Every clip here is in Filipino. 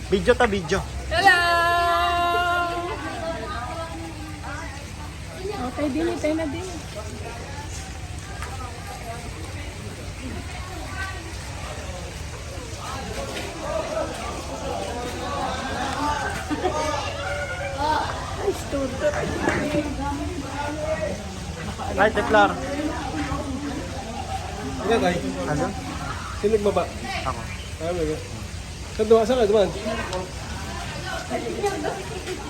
Video ta, video. Hello! Okay, din. Tayo na din. Ay, studio. Ay, Teklar. Ina tayo. Ano? Sino nagbaba? Ako. Saan ka duman?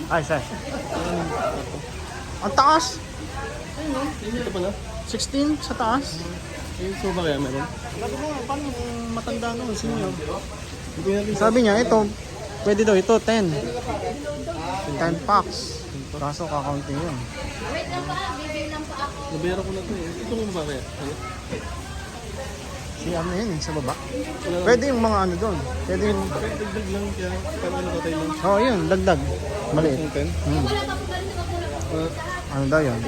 Ay, sir. Ang taas. Ito pala. 16 sa taas. So ba kaya meron? Sabi mo, paano kung matanda nun, senior? Hindi natin. Sabi niya, ito, pwede daw ito, 10. 10 packs. Kaso kakaunti yun. Nabayaran ko na ito eh. Ito mo ba kaya? Si ano yun, sa baba. Pwede yung mga ano doon. Pwede yung... Dagdag lang kaya. Paano ano patay lang? Oo, yun, dagdag. Maliit. Yung 10? Hmm. Ano daw yun?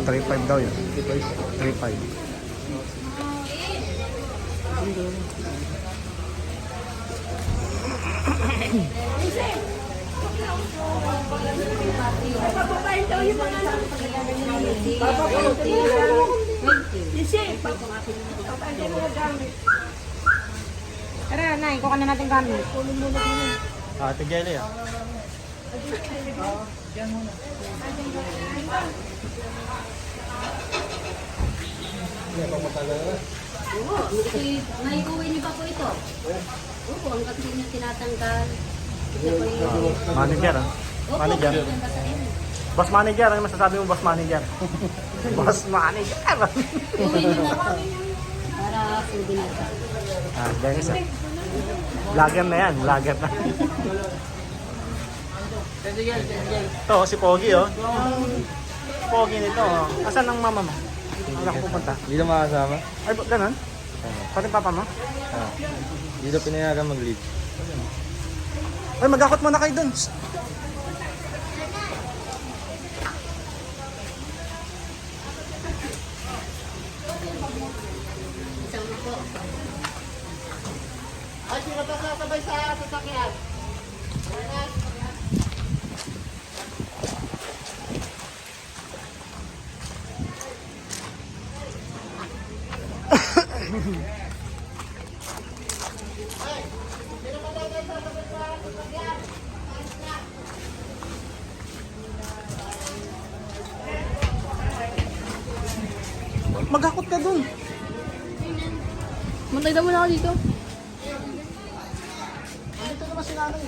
3.5 daw yun. 3.5. Tara, Nay, kuha na natin gamit. Ate Jelly ah. May uwi niyo pa po ito? Opo, ang kasi niya tinatanggal. Ito po yung... Manager ah. Opo, Manager. Boss manager, ano masasabi mo boss manager? Boss manager! Uwi niyo po para pwede na ito. Ah, Dennis ah. Vlogger na yan, vlogger na. Ito, si Pogi oh. Pogi nito oh. Asan ang mama mo? Wala ko pupunta. Hindi na makasama? Ay, ganun? Pati papa mo? Hindi na pinayagan mag-leave. Ay, mag-akot muna kayo dun. Shh. Isang po. Ay, sino pa sasabay sa sasakyan? Mag-akot ka dun. Mantay daw muna ako dito. Dito naman si nanay.